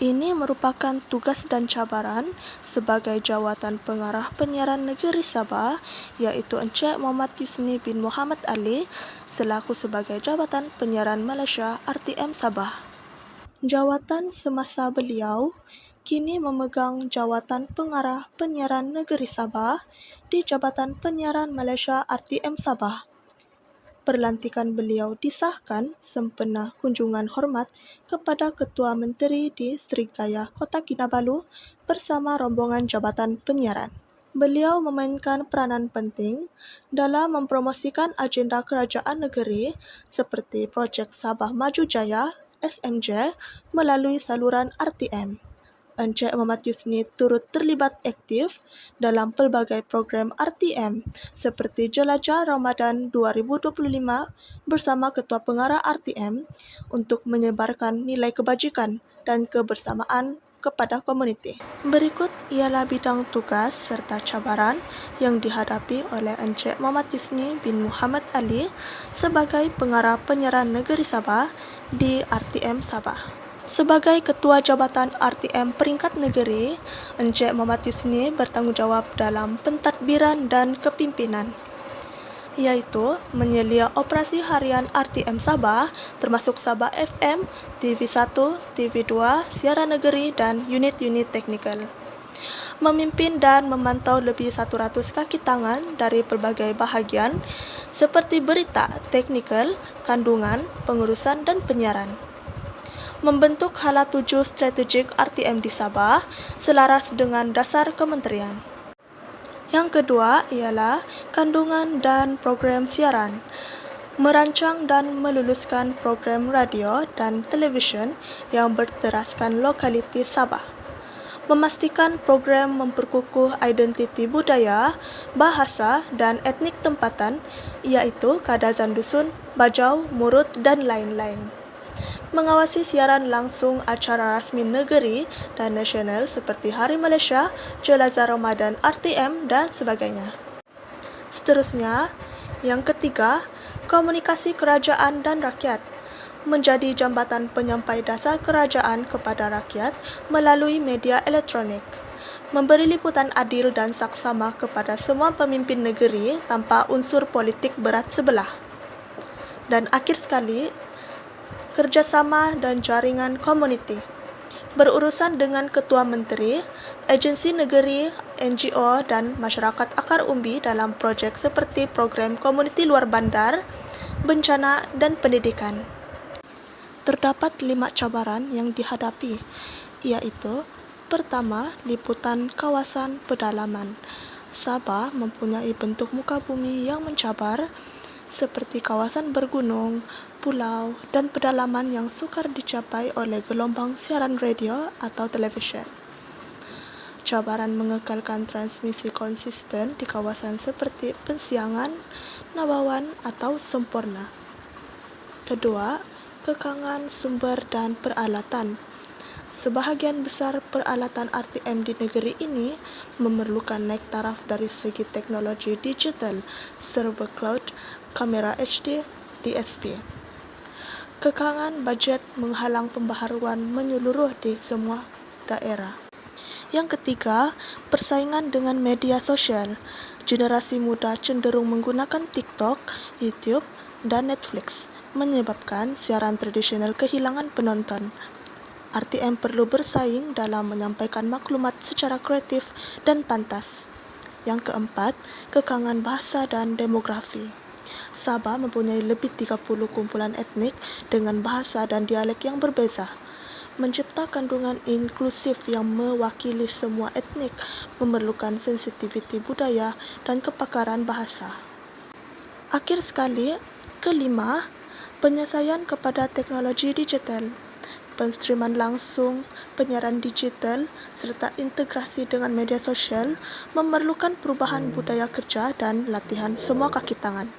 Ini merupakan tugas dan cabaran sebagai Jawatan Pengarah Penyiaran Negeri Sabah, iaitu Encik Muhammad Yusni bin Muhammad Ali selaku sebagai Jabatan Penyiaran Malaysia RTM Sabah. Jawatan semasa beliau kini memegang Jawatan Pengarah Penyiaran Negeri Sabah di Jabatan Penyiaran Malaysia RTM Sabah. Perlantikan beliau disahkan sempena kunjungan hormat kepada Ketua Menteri di Srigaya Kota Kinabalu bersama rombongan Jabatan Penyiaran. Beliau memainkan peranan penting dalam mempromosikan agenda kerajaan negeri seperti projek Sabah Maju Jaya (SMJ) melalui saluran RTM. Encik Muhammad Yusni turut terlibat aktif dalam pelbagai program RTM seperti Jelajah Ramadan 2025 bersama Ketua Pengarah RTM untuk menyebarkan nilai kebajikan dan kebersamaan kepada komuniti. Berikut ialah bidang tugas serta cabaran yang dihadapi oleh Encik Muhammad Yusni bin Muhammad Ali sebagai Pengarah Penyiaran Negeri Sabah di RTM Sabah. Sebagai Ketua Jabatan RTM Peringkat Negeri, Encik Muhammad Yusni bertanggungjawab dalam pentadbiran dan kepimpinan, iaitu menyelia operasi harian RTM Sabah termasuk Sabah FM, TV1, TV2, siaran negeri dan unit-unit teknikal. Memimpin dan memantau lebih 100 kaki tangan dari pelbagai bahagian seperti berita, teknikal, kandungan, pengurusan dan penyiaran. Membentuk hala tuju strategik RTM di Sabah selaras dengan dasar kementerian. Yang kedua ialah kandungan dan program siaran. Merancang dan meluluskan program radio dan televisyen yang berteraskan lokaliti Sabah. Memastikan program memperkukuh identiti budaya, bahasa dan etnik tempatan iaitu Kadazan Dusun, Bajau, Murut dan lain-lain. Mengawasi siaran langsung acara rasmi negeri dan nasional seperti Hari Malaysia, Jelajah Ramadan RTM dan sebagainya. Seterusnya, yang ketiga, komunikasi kerajaan dan rakyat. Menjadi jambatan penyampai dasar kerajaan kepada rakyat melalui media elektronik. Memberi liputan adil dan saksama kepada semua pemimpin negeri tanpa unsur politik berat sebelah. Dan akhir sekali, kerjasama dan jaringan komuniti. Berurusan dengan Ketua Menteri, agensi negeri, NGO dan masyarakat akar umbi dalam projek seperti program komuniti luar bandar, bencana dan pendidikan. Terdapat 5 cabaran yang dihadapi, iaitu pertama, liputan kawasan pedalaman. Sabah mempunyai bentuk muka bumi yang mencabar seperti kawasan bergunung, pulau dan pedalaman yang sukar dicapai oleh gelombang siaran radio atau televisyen. Cabaran mengekalkan transmisi konsisten di kawasan seperti Pensiangan, Nabawan atau Semporna. Kedua, kekangan sumber dan peralatan. Sebahagian besar peralatan RTM di negeri ini memerlukan naik taraf dari segi teknologi digital, server cloud, kamera HD, DSP. Kekangan bajet menghalang pembaharuan menyeluruh di semua daerah. Yang ketiga, persaingan dengan media sosial. Generasi muda cenderung menggunakan TikTok, YouTube dan Netflix, menyebabkan siaran tradisional kehilangan penonton. RTM perlu bersaing dalam menyampaikan maklumat secara kreatif dan pantas. Yang keempat, kekangan bahasa dan demografi. Sabah mempunyai lebih 30 kumpulan etnik dengan bahasa dan dialek yang berbeza. Mencipta kandungan inklusif yang mewakili semua etnik memerlukan sensitiviti budaya dan kepakaran bahasa. Akhir sekali, kelima, penyelesaian kepada teknologi digital. Penstreaman langsung, penyiaran digital serta integrasi dengan media sosial memerlukan perubahan budaya kerja dan latihan semua kaki tangan.